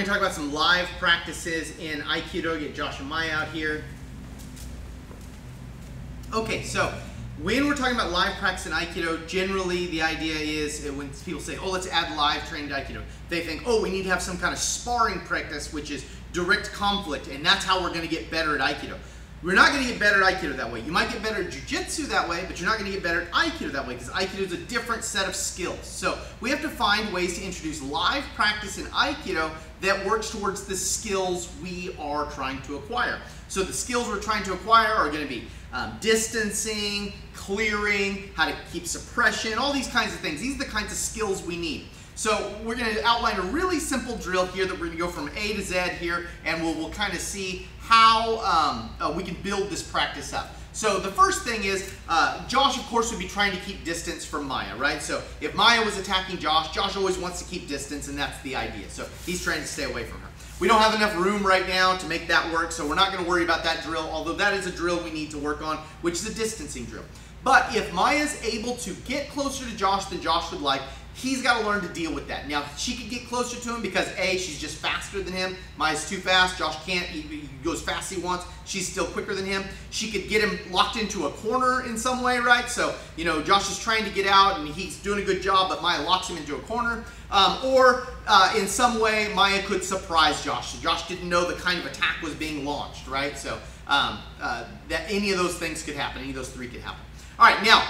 going to talk about some live practices in Aikido. Get Josh and Maya out here. Okay, so when we're talking about live practice in Aikido, generally the idea is when people say, oh, let's add live training to Aikido, they think, oh, we need to have some kind of sparring practice, which is direct conflict, and that's how we're going to get better at Aikido. We're not going to get better at Aikido that way. You might get better at Jiu-Jitsu that way, but you're not going to get better at Aikido that way because Aikido is a different set of skills. So we have to find ways to introduce live practice in Aikido that works towards the skills we are trying to acquire. So the skills we're trying to acquire are going to be distancing, clearing, how to keep suppression, all these kinds of things. These are the kinds of skills we need. So we're going to outline a really simple drill here that we're going to go from A to Z here, and we'll kind of see how we can build this practice up. So the first thing is, Josh, of course, would be trying to keep distance from Maya, right? So if Maya was attacking Josh, Josh always wants to keep distance, and that's the idea. So he's trying to stay away from her. We don't have enough room right now to make that work, so we're not going to worry about that drill, although that is a drill we need to work on, which is a distancing drill. But if Maya's able to get closer to Josh than Josh would like, he's got to learn to deal with that. Now, she could get closer to him because A, she's just faster than him. Maya's too fast. Josh can't. He goes fast as he wants. She's still quicker than him. She could get him locked into a corner in some way, right? So, you know, Josh is trying to get out and he's doing a good job, but Maya locks him into a corner. Or in some way, Maya could surprise Josh. So Josh didn't know the kind of attack was being launched, right? So that any of those things could happen. Any of those three could happen. All right, now,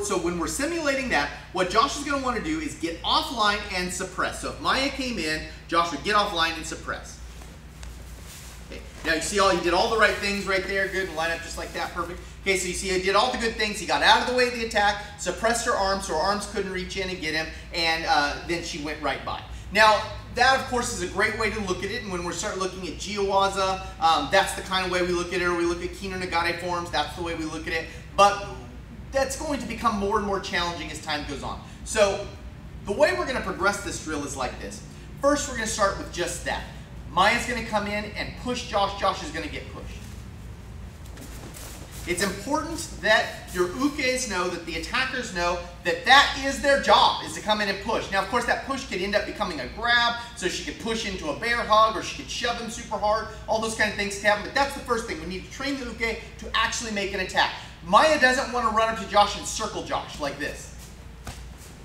so when we're simulating that, what Josh is going to want to do is get offline and suppress. So if Maya came in, Josh would get offline and suppress. Okay. Now you see he did all the right things right there, good, and line up just like that, perfect. Okay, so you see he did all the good things. He got out of the way of the attack, suppressed her arms so her arms couldn't reach in and get him, and then she went right by. Now, that, of course, is a great way to look at it, and when we start looking at Jiawaza, that's the kind of way we look at it, or we look at Kino Nagare forms, that's the way we look at it. But that's going to become more and more challenging as time goes on. So the way we're going to progress this drill is like this. First, we're going to start with just that. Maya's going to come in and push Josh. Josh is going to get pushed. It's important that your ukes know, that the attackers know, that that is their job, is to come in and push. Now, of course, that push could end up becoming a grab, so she could push into a bear hug, or she could shove him super hard. All those kind of things can happen, but that's the first thing. We need to train the uke to actually make an attack. Maya doesn't want to run up to Josh and circle Josh like this.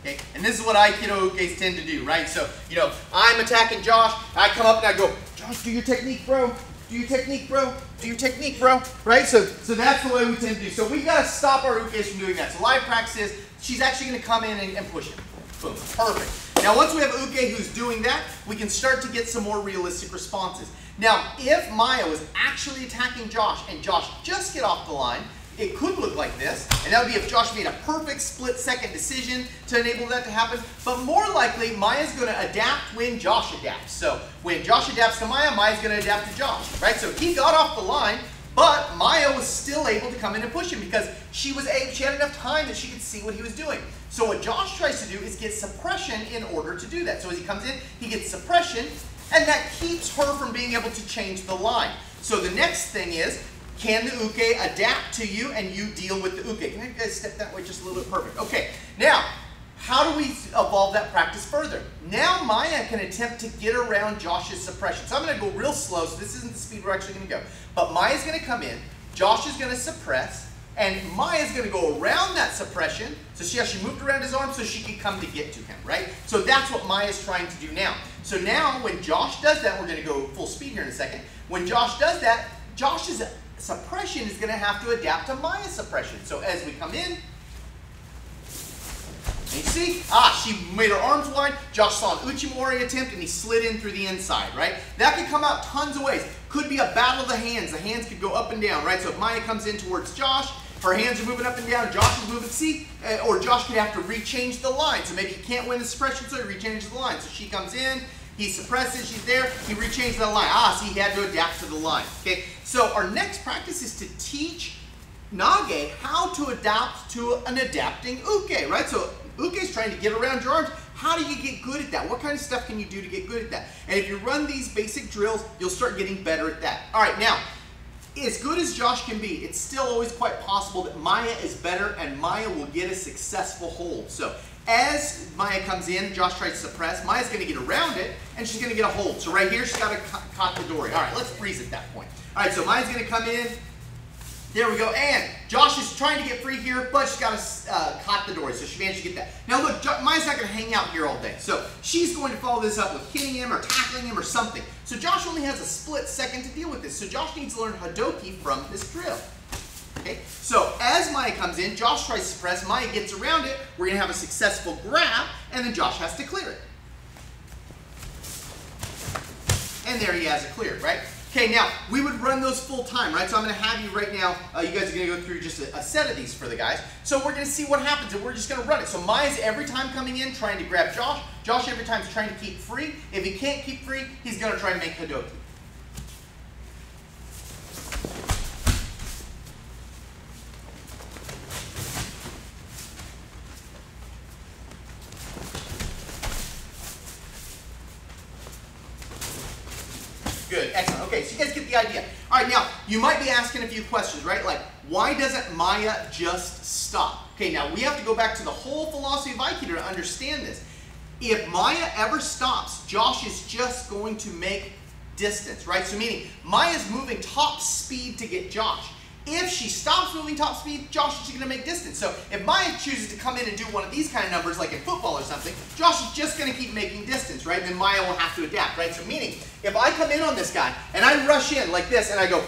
Okay? And this is what Aikido ukes tend to do, right? So, you know, I'm attacking Josh, I come up and I go, Josh, do your technique, bro. Do your technique, bro. Do your technique, bro. Right? So that's the way we tend to do. So we've got to stop our ukes from doing that. So live practice is, she's actually going to come in and push him. Boom. Perfect. Now, once we have an uke who's doing that, we can start to get some more realistic responses. Now, if Maya was actually attacking Josh and Josh just get off the line, it could look like this, and that would be if Josh made a perfect split-second decision to enable that to happen. But more likely, Maya's going to adapt when Josh adapts. So when Josh adapts to Maya, Maya's going to adapt to Josh, right? So he got off the line, but Maya was still able to come in and push him because she had enough time that she could see what he was doing. So what Josh tries to do is get suppression in order to do that. So as he comes in, he gets suppression, and that keeps her from being able to change the line. So the next thing is, can the uke adapt to you and you deal with the uke? Can you guys step that way just a little bit? Perfect. Okay, now, how do we evolve that practice further? Now Maya can attempt to get around Josh's suppression. So I'm going to go real slow, so this isn't the speed we're actually going to go. But Maya's going to come in, Josh is going to suppress, and Maya's going to go around that suppression. So she actually moved around his arm so she could come to get to him, right? So that's what Maya's trying to do now. So now when Josh does that, we're going to go full speed here in a second. When Josh does that, Josh's suppression is going to have to adapt to Maya's suppression. So as we come in, and you see, she made her arms wide. Josh saw an Uchimori attempt and he slid in through the inside, right? That could come out tons of ways. Could be a battle of the hands. The hands could go up and down, right? So if Maya comes in towards Josh, her hands are moving up and down, Josh is moving, see? Or Josh could have to rechange the line. So maybe he can't win the suppression, so he rechanges the line. So she comes in, he suppresses, she's there, he rechanges the line. See, he had to adapt to the line. Okay, so our next practice is to teach Nage how to adapt to an adapting uke, right? So uke is trying to get around your arms. How do you get good at that? What kind of stuff can you do to get good at that? And if you run these basic drills, you'll start getting better at that. All right, now, as good as Josh can be, it's still always quite possible that Maya is better and Maya will get a successful hold. So as Maya comes in, Josh tries to suppress, Maya's going to get around it and she's going to get a hold. So right here, she's got to caught the dory. All right, let's freeze at that point. All right, so Maya's going to come in. There we go, and Josh is trying to get free here, but she's got to caught the dory, so she managed to get that. Now look, Maya's not going to hang out here all day, so she's going to follow this up with hitting him or tackling him or something. So Josh only has a split second to deal with this, so Josh needs to learn Hadoke from this drill. Okay, so as Maya comes in, Josh tries to suppress, Maya gets around it, we're going to have a successful grab, and then Josh has to clear it. And there he has it cleared, right? Okay, now, we would run those full time, right? So I'm going to have you right now, you guys are going to go through just a set of these for the guys. So we're going to see what happens, and we're just going to run it. So Maya's every time coming in, trying to grab Josh. Josh every time is trying to keep free. If he can't keep free, he's going to try to make Hadoke. Good, excellent. Okay, so you guys get the idea. All right, now, you might be asking a few questions, right? Like, why doesn't Maya just stop? Okay, now, we have to go back to the whole philosophy of Aikido to understand this. If Maya ever stops, Josh is just going to make distance, right? So meaning, Maya's moving top speed to get Josh. If she stops moving top speed, Josh is going to make distance. So if Maya chooses to come in and do one of these kind of numbers, like in football or something, Josh is just going to keep making distance, right? Then Maya will have to adapt, right? So meaning, if I come in on this guy and I rush in like this and I go,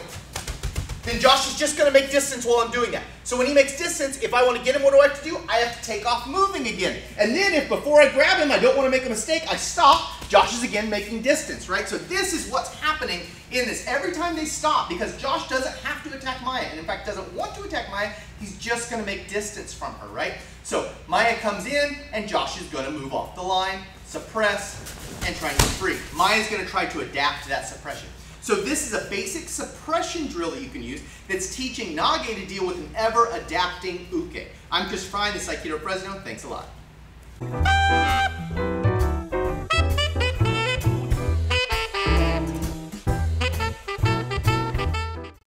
then Josh is just going to make distance while I'm doing that. So when he makes distance, if I want to get him, what do I have to do? I have to take off moving again. And then if before I grab him, I don't want to make a mistake, I stop, Josh is again making distance, right? So this is what's happening in this. Every time they stop, because Josh doesn't have to attack Maya, and in fact doesn't want to attack Maya, he's just going to make distance from her, right? So Maya comes in, and Josh is going to move off the line, suppress, and try and get free. Maya's going to try to adapt to that suppression. So this is a basic suppression drill that you can use that's teaching Nage to deal with an ever-adapting uke. I'm Christopher Hein, the Aikido President. Thanks a lot.